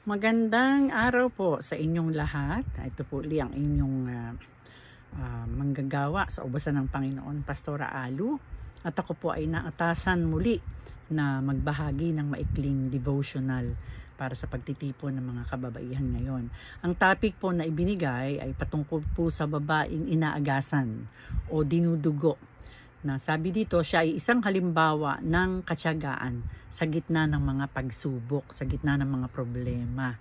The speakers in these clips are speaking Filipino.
Magandang araw po sa inyong lahat. Ito po uli ang inyong manggagawa sa ubasan ng Panginoon, Pastora Alu. At ako po ay naatasan muli na magbahagi ng maikling devotional para sa pagtitipon ng mga kababaihan ngayon. Ang topic po na ibinigay ay patungkol po sa babaeng inaagasan o dinudugo. Na sabi dito, siya ay isang halimbawa ng katiyagaan sa gitna ng mga pagsubok, sa gitna ng mga problema.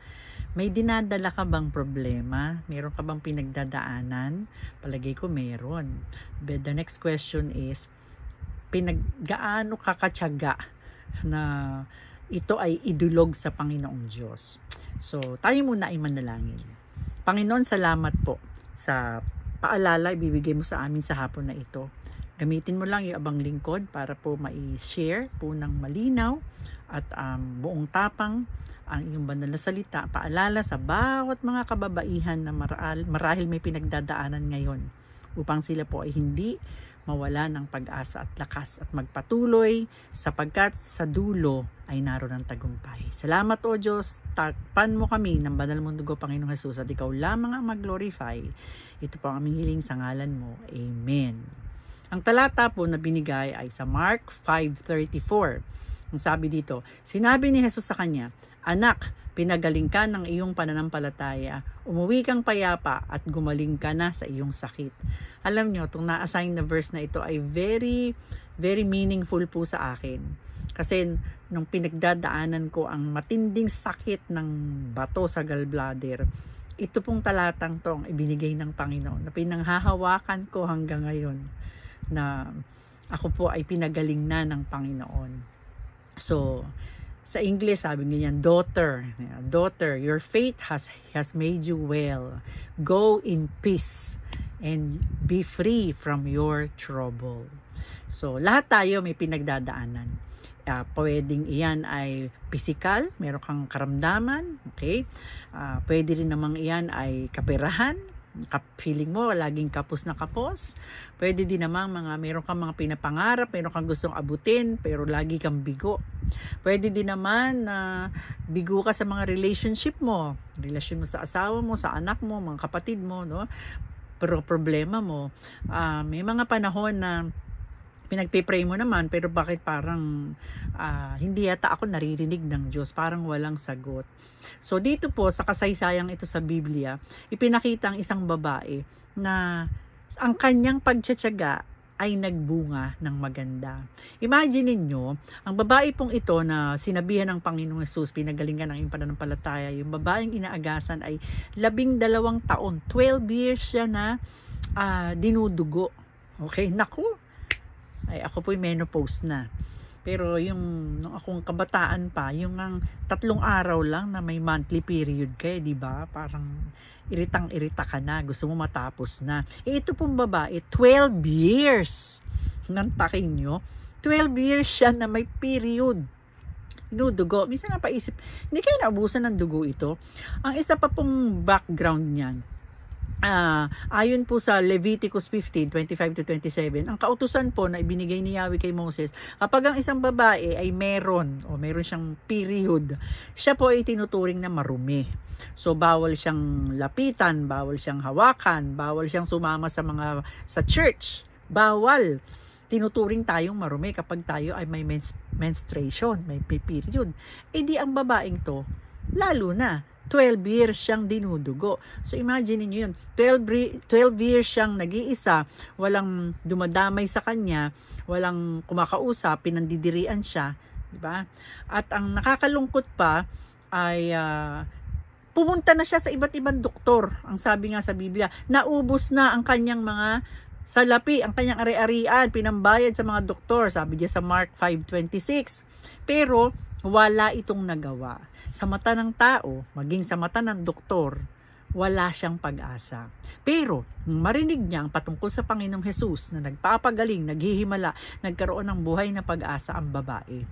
May dinadala ka bang problema? Meron ka bang pinagdadaanan? Palagay ko meron. But the next question is, gaano ka katiyaga na ito ay idulog sa Panginoong Diyos? So, tayo muna ay manalangin. Panginoon, salamat po sa paalala ibibigay mo sa amin sa hapon na ito. Gamitin mo lang yung abang lingkod para po mai-share po ng malinaw at buong tapang ang iyong banal na salita, paalala sa bawat mga kababaihan na marahil may pinagdadaanan ngayon upang sila po ay hindi mawala ng pag-asa at lakas at magpatuloy sapagkat sa dulo ay naroon ang tagumpay. Salamat o Diyos, takpan mo kami ng banal mong dugo, Panginoong Jesus, at ikaw lamang ang mag-glorify. Ito po ang aming hiling sa ngalan mo. Amen. Ang talata po na binigay ay sa Mark 5:34. Ang sabi dito, sinabi ni Jesus sa kanya, "Anak, pinagaling ka ng iyong pananampalataya. Umuwi kang payapa at gumaling ka na sa iyong sakit." Alam nyo, itong na-assign na verse na ito ay very, very meaningful po sa akin. Kasi nung pinagdadaanan ko ang matinding sakit ng bato sa gallbladder, ito pong talatang tong ibinigay ng Panginoon na pinanghahawakan ko hanggang ngayon, na ako po ay pinagaling na ng Panginoon. So, sa English sabi niya, daughter, your faith has made you well. Go in peace and be free from your trouble. So, lahat tayo may pinagdadaanan. Pwedeng iyan ay physical, meron kang karamdaman, okay? Pwede rin namang iyan ay kaperahan, feeling mo laging kapos na kapos. Pwede din namang meron kang mga pinapangarap, meron kang gustong abutin pero lagi kang bigo. Pwede din naman na bigo ka sa mga relationship mo, relasyon mo sa asawa mo, sa anak mo, mga kapatid mo, no? Pero problema mo, may mga panahon na pinagpe-pray mo naman pero bakit parang hindi yata ako naririnig ng Diyos, parang walang sagot. So dito po sa kasaysayang ito sa Biblia, ipinakita ang isang babae na ang kanyang pagtitiyaga ay nagbunga ng maganda. Imagine niyo, ang babae pong ito na sinabihan ng Panginoong Jesus, pinagalingan ng iyong pananampalataya, yung babaeng inaagasan ay 12 taon, 12 years siya na dinudugo. Okay, naku, ay ako po'y menopause na. Pero nung akong kabataan pa, yung 3 araw lang na may monthly period ka, di ba? Parang iritang-irita ka na, gusto mo matapos na. Ito pong babae, 12 years. Nantakin nyo, 12 years siya na may period. Dinudugo. Minsan napaisip, hindi kayo naubusan ng dugo ito? Ang isa pa pong background niyan, ayon po sa Leviticus 15:25-27, ang kautusan po na ibinigay ni Yahweh kay Moses, kapag ang isang babae ay meron siyang period, siya po ay tinuturing na marumi. So bawal siyang lapitan, bawal siyang hawakan, bawal siyang sumama sa church. Bawal. Tinuturing tayong marumi kapag tayo ay may menstruation, may period. Di ang babaeng to, lalo na 12 years siyang dinudugo. So imagine niyo yun, 12 years siyang nag-iisa, walang dumadamay sa kanya, walang kumakausap, pinandidirian siya, di ba? At ang nakakalungkot pa ay pumunta na siya sa iba't ibang doktor. Ang sabi nga sa Biblia, naubos na ang kanyang mga salapi, ang kanyang ari-arian, pinambayad sa mga doktor, sabi niya sa Mark 5:26. Pero wala itong nagawa. Sa mata ng tao, maging sa mata ng doktor, wala siyang pag-asa. Pero, nung marinig niya ang patungkol sa Panginoong Jesus na nagpapagaling, naghihimala, nagkaroon ng buhay na pag-asa ang babae.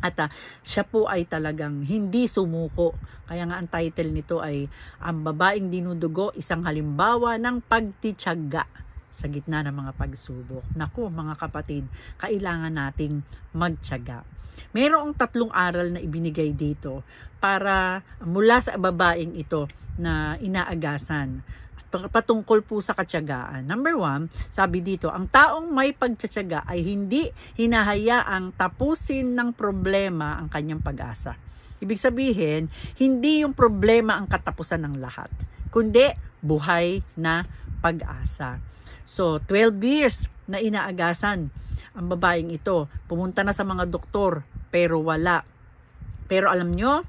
At siya po ay talagang hindi sumuko. Kaya nga ang title nito ay Ang Babaeng Dinudugo, Isang Halimbawa ng Pagtitiyaga. sa gitna ng mga pagsubok. Naku, mga kapatid, kailangan nating magtiyaga. Mayroong 3 aral na ibinigay dito para mula sa babaeng ito na inaagasan patungkol po sa katiyagaan. Number 1, sabi dito, ang taong may pagtitiyaga ay hindi hinahayaang tapusin ng problema ang kanyang pag-asa. Ibig sabihin, hindi yung problema ang katapusan ng lahat, kundi buhay na pag-asa. So, 12 years na inaagasan ang babaeng ito. Pumunta na sa mga doktor, pero wala. Pero alam nyo,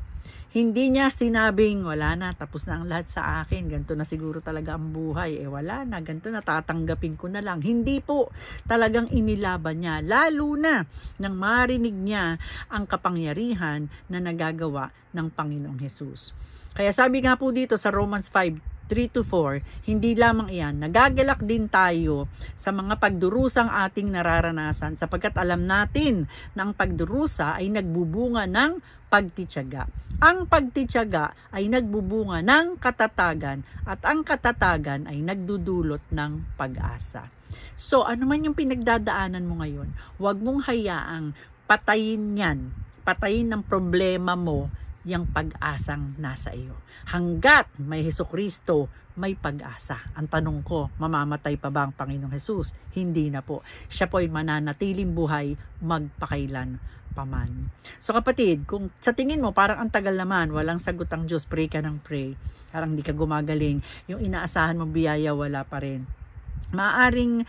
hindi niya sinabing, wala na, tapos na ang lahat sa akin, ganito na siguro talaga ang buhay. Wala na, ganito na, tatanggapin ko na lang. Hindi po, talagang inilaban niya. Lalo na nang marinig niya ang kapangyarihan na nagagawa ng Panginoong Hesus. Kaya sabi nga po dito sa Romans 5:3-4, hindi lamang iyan, nagagalak din tayo sa mga pagdurusang ating nararanasan sapagkat alam natin na ang pagdurusa ay nagbubunga ng pagtitiyaga. Ang pagtitiyaga ay nagbubunga ng katatagan at ang katatagan ay nagdudulot ng pag-asa. So, ano man yung pinagdadaanan mo ngayon, huwag mong hayaang patayin yan, patayin ng problema mo yung pag-asang nasa iyo. Hanggat may Hesukristo, may pag-asa. Ang tanong ko, mamamatay pa ba ang Panginoong Hesus? Hindi na po. Siya po ay mananatiling buhay magpakailan paman. So kapatid, kung sa tingin mo parang ang tagal naman, walang sagot ang Diyos, pray ka ng pray, parang hindi ka gumagaling, yung inaasahan mong biyaya wala pa rin. Maaring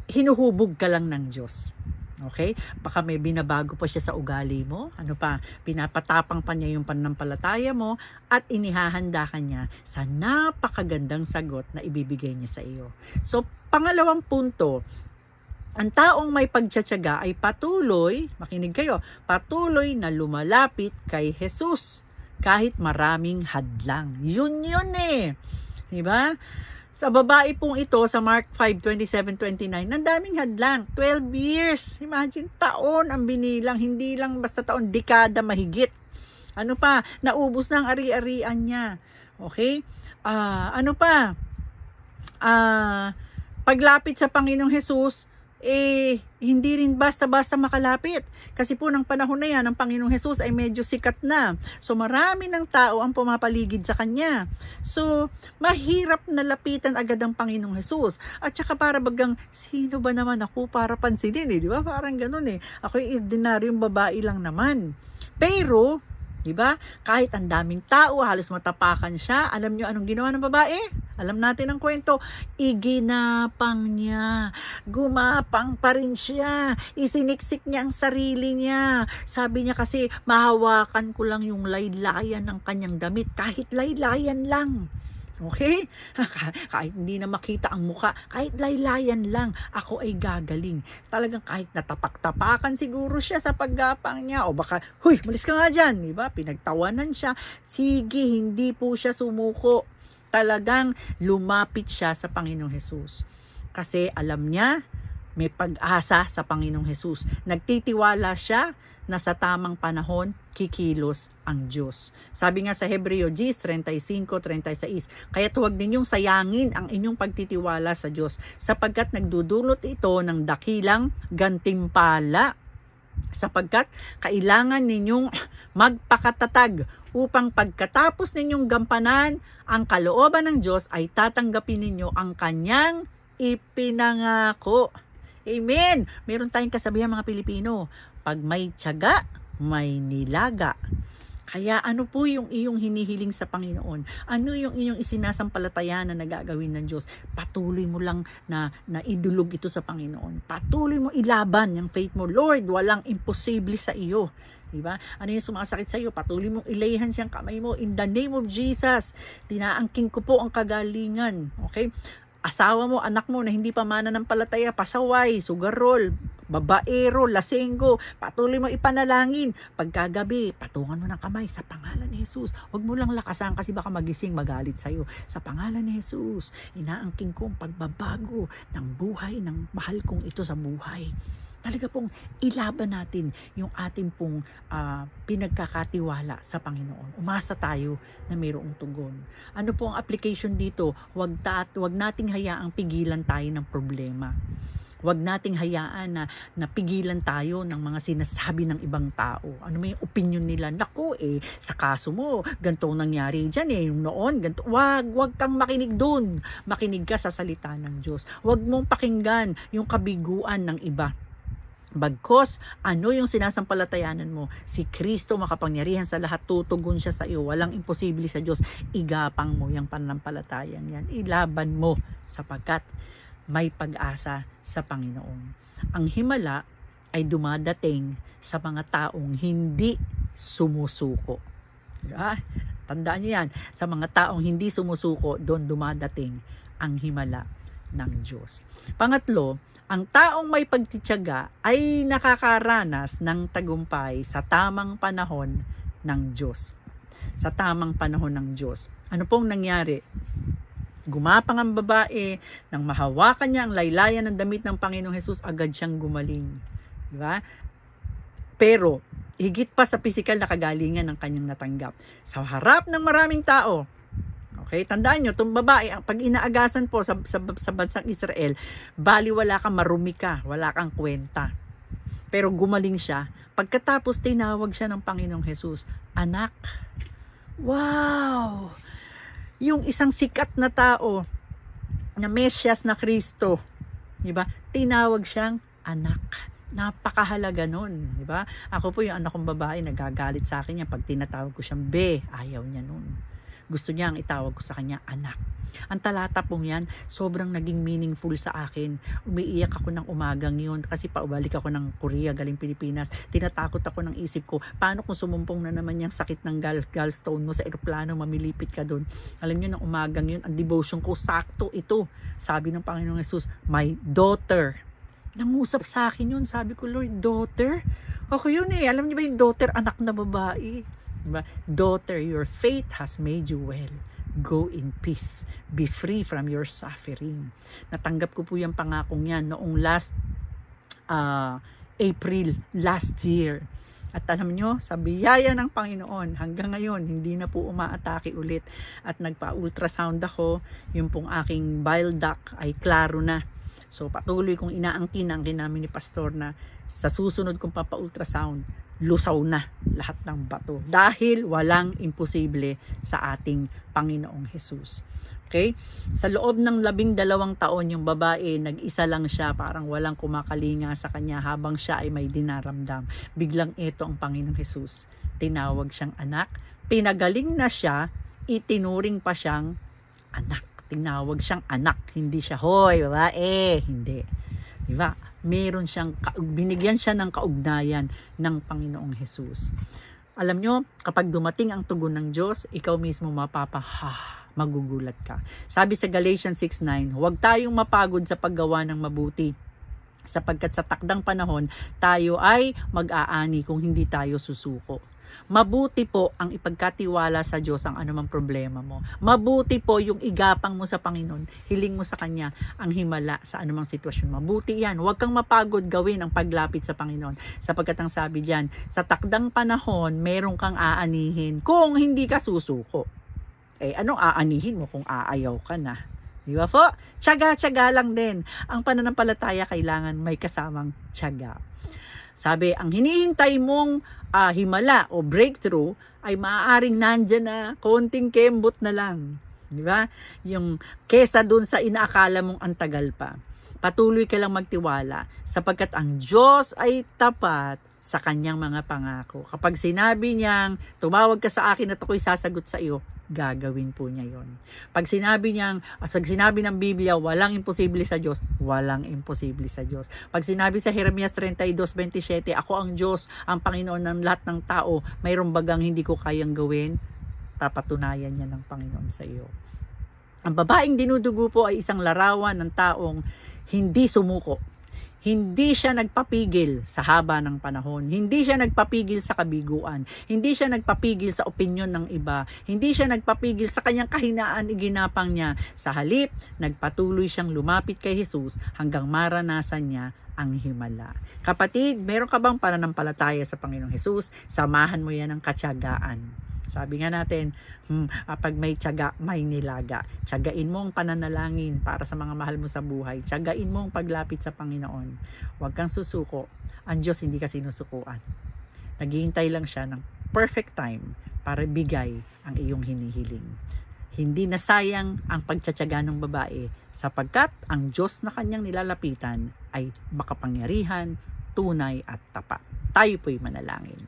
hinuhubog ka lang ng Diyos. Okay? Baka may binabago pa siya sa ugali mo. Ano pa? Pinapatapang pa niya yung pananampalataya mo at inihahanda ka niya sa napakagandang sagot na ibibigay niya sa iyo. So, pangalawang punto, ang taong may pagtitiyaga ay patuloy, makinig kayo, patuloy na lumalapit kay Hesus kahit maraming hadlang. Yun eh. Diba? Sa babae pong ito, sa Mark 5:27-29, ang daming hadlang. 12 years. Imagine, taon ang binilang. Hindi lang basta taon, dekada mahigit. Ano pa? Naubos na ang ari-arian niya. Okay? Ano pa? Paglapit sa Panginoong Hesus, hindi rin basta-basta makalapit. Kasi po ng panahon na yan, ang Panginoong Hesus ay medyo sikat na. So marami ng tao ang pumapaligid sa Kanya. So mahirap na lapitan agad ang Panginoong Hesus. At saka para bagang, sino ba naman ako para pansinin di ba? Parang ganun Ako'y ordinaryong babae lang naman. Pero, di ba? Kahit ang daming tao, halos matapakan siya. Alam nyo anong ginawa ng babae? Alam natin ang kwento. Iginapang niya. Gumapang pa rin siya. Isiniksik niya ang sarili niya. Sabi niya kasi, mahawakan ko lang yung laylayan ng kanyang damit. Kahit laylayan lang. Okay? Kahit hindi na makita ang muka, kahit laylayan lang, ako ay gagaling. Talagang kahit natapak-tapakan siguro siya sa paggapang niya, o baka, huy, malis ka nga dyan, diba? Pinagtawanan siya. Sige, hindi po siya sumuko. Talagang lumapit siya sa Panginoong Hesus. Kasi alam niya, may pag-asa sa Panginoong Hesus. Nagtitiwala siya na sa tamang panahon, kikilos ang Diyos. Sabi nga sa Hebreo 10:35-36, kaya't huwag ninyong sayangin ang inyong pagtitiwala sa Diyos, sapagkat nagdudulot ito ng dakilang gantimpala. Sapagkat kailangan ninyong magpakatatag upang pagkatapos ninyong gampanan ang kalooban ng Diyos ay tatanggapin ninyo ang kanyang ipinangako. Amen! Meron tayong kasabihan mga Pilipino, pag may tiyaga, may nilaga. Kaya ano po yung iyong hinihiling sa Panginoon? Ano yung iyong isinasampalataya na nagagawin ng Diyos? Patuloy mo lang na idulog ito sa Panginoon. Patuloy mo ilaban yung faith mo. Lord, walang imposible sa iyo. Diba? Ano yung sumasakit sa iyo? Patuloy mong ilayhan siyang kamay mo. In the name of Jesus, tinaangking ko po ang kagalingan. Okay? Asawa mo, anak mo na hindi pa mananampalataya, pasaway, sugarol, babaero, lasenggo, patuloy mo ipanalangin. Pagkagabi, patungan mo ng kamay sa pangalan ni Jesus. Huwag mo lang lakasan kasi baka magising magalit sa'yo. Sa pangalan ni Jesus, inaangking ko ang pagbabago ng buhay ng mahal kong ito sa buhay. Talaga pong ilaban natin yung ating pong pinagkakatiwala sa Panginoon. Umasa tayo na mayroong tugon. Ano po ang application dito? Wag nating hayaang pigilan tayo ng problema. Wag nating hayaan na napigilan tayo ng mga sinasabi ng ibang tao. Ano may opinion nila? Naku sa kaso mo, ganito nangyari dyan yung noon, ganito. Wag kang makinig dun. Makinig ka sa salita ng Diyos. Wag mong pakinggan yung kabiguan ng iba. Bagkos, ano yung sinasampalatayanan mo? Si Kristo makapangyarihan sa lahat, tutugon siya sa iyo. Walang imposible sa Diyos. Igapang mo yung pananampalatayang yan. Ilaban mo sapagkat may pag-asa sa Panginoon. Ang himala ay dumadating sa mga taong hindi sumusuko. Diba? Tandaan niyo yan. Sa mga taong hindi sumusuko, doon dumadating ang himala ng Diyos. Pangatlo, ang taong may pagtitiyaga ay nakakaranas ng tagumpay sa tamang panahon ng Diyos. Sa tamang panahon ng Diyos. Ano pong nangyari? Gumapang ang babae, nang mahawakan niya ang laylayan ng damit ng Panginoong Hesus, agad siyang gumaling. Diba? Pero, higit pa sa pisikal na kagalingan ng kanyang natanggap. Sa harap ng maraming tao, okay, tandaan nyo, itong babae, pag inaagasan po sa bansang Israel, baliwala ka, marumi ka, wala kang kwenta. Pero gumaling siya. Pagkatapos, tinawag siya ng Panginoong Hesus, anak. Wow! Yung isang sikat na tao, na Mesyas na Kristo, diba? Tinawag siyang anak. Napakahalaga nun, diba? Ako po yung anak kong babae, nagagalit sa akin yan. Pag tinatawag ko siyang be, ayaw niya nun. Gusto niya ang itawag ko sa kanya, anak. Ang talata pong yan, sobrang naging meaningful sa akin. Umiiyak ako ng umagang yun kasi paubalik ako ng Korea, galing Pilipinas. Tinatakot ako ng isip ko, paano kung sumumpong na naman yung sakit ng gallstone mo sa eroplano, mamilipit ka doon. Alam niyo, ng umagang yun, ang devotion ko, sakto ito. Sabi ng Panginoong Hesus, my daughter. Nangusap sa akin yun. Sabi ko, Lord, daughter? Ako yun Alam niyo ba yung daughter, anak na babae? Diba? Daughter, your faith has made you well. Go in peace. Be free from your suffering. Natanggap ko po yung pangakong yan noong last April last year. At alam nyo, sa biyaya ng Panginoon, hanggang ngayon, hindi na po umaatake ulit. At nagpa-ultrasound ako, yung pong aking bile duct ay klaro na. So patuloy kong inaangkin namin ni Pastor na sa susunod kong papa-ultrasound, lusaw na lahat ng bato. Dahil walang imposible sa ating Panginoong Hesus. Okay? Sa loob ng 12 taon yung babae, nag-isa lang siya, parang walang kumakalinga sa kanya habang siya ay may dinaramdam. Biglang ito ang Panginoong Hesus. Tinawag siyang anak, pinagaling na siya, itinuring pa siyang anak. Tinawag siyang anak, hindi siya, hoy, babae, hindi. Diba? Meron siyang, binigyan siya ng kaugnayan ng Panginoong Hesus. Alam nyo, kapag dumating ang tugon ng Diyos, ikaw mismo magugulat ka. Sabi sa Galatians 6:9, huwag tayong mapagod sa paggawa ng mabuti, sapagkat sa takdang panahon, tayo ay mag-aani kung hindi tayo susuko. Mabuti po ang ipagkatiwala sa Diyos ang anumang problema mo. Mabuti po yung igapang mo sa Panginoon. Hiling mo sa Kanya ang himala sa anumang sitwasyon. Mabuti yan. Huwag kang mapagod gawin ang paglapit sa Panginoon. Sapagkat ang sabi diyan, sa takdang panahon, meron kang aanihin kung hindi ka susuko. Anong aanihin mo kung aayaw ka na? Di ba po? Tiyaga-tiyaga lang din. Ang pananampalataya kailangan may kasamang tiyaga. Sabi, ang hinihintay mong himala o breakthrough ay maaaring nandyan na, konting kembot na lang. Di ba? Yung kesa dun sa inaakala mong antagal pa. Patuloy ka lang magtiwala sapagkat ang Diyos ay tapat sa kanyang mga pangako. Kapag sinabi niyang, tumawag ka sa akin at ako'y sasagot sa iyo, gagawin po niya yon. Pag sinabi ng Biblia, walang imposible sa Diyos, walang imposible sa Diyos. Pag sinabi sa Jeremias 32:27, ako ang Diyos, ang Panginoon ng lahat ng tao, mayroong bagang hindi ko kayang gawin, papatunayan niya ng Panginoon sa iyo. Ang babaeng dinudugo po ay isang larawan ng taong hindi sumuko, Hindi siya nagpapigil sa haba ng panahon. Hindi siya nagpapigil sa kabiguan. Hindi siya nagpapigil sa opinyon ng iba. Hindi siya nagpapigil sa kanyang kahinaan iginapang niya. Sa halip, nagpatuloy siyang lumapit kay Jesus hanggang maranasan niya ang himala. Kapatid, meron ka bang pananampalataya sa Panginoong Jesus? Samahan mo yan ng katyagaan. Sabi nga natin, pag may tiyaga, may nilaga. Tiyagain mo ang pananalangin para sa mga mahal mo sa buhay. Tiyagain mo ang paglapit sa Panginoon. Huwag kang susuko. Ang Diyos hindi ka sinusukuan. Naghihintay lang siya ng perfect time para bigay ang iyong hinihiling. Hindi nasayang ang pagtsatsaga ng babae sapagkat ang Diyos na kanyang nilalapitan ay makapangyarihan, tunay at tapat. Tayo po'y manalangin.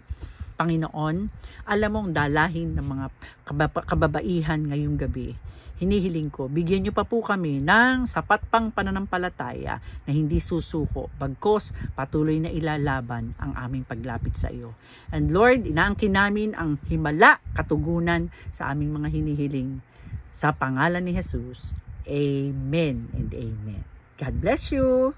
Panginoon, alam mong dalahin ng mga kababaihan ngayong gabi. Hinihiling ko, bigyan niyo pa po kami ng sapat pang pananampalataya na hindi susuko, bagkos patuloy na ilalaban ang aming paglapit sa iyo. And Lord, inaangkin namin ang himala, katugunan sa aming mga hinihiling. Sa pangalan ni Jesus, Amen and Amen. God bless you!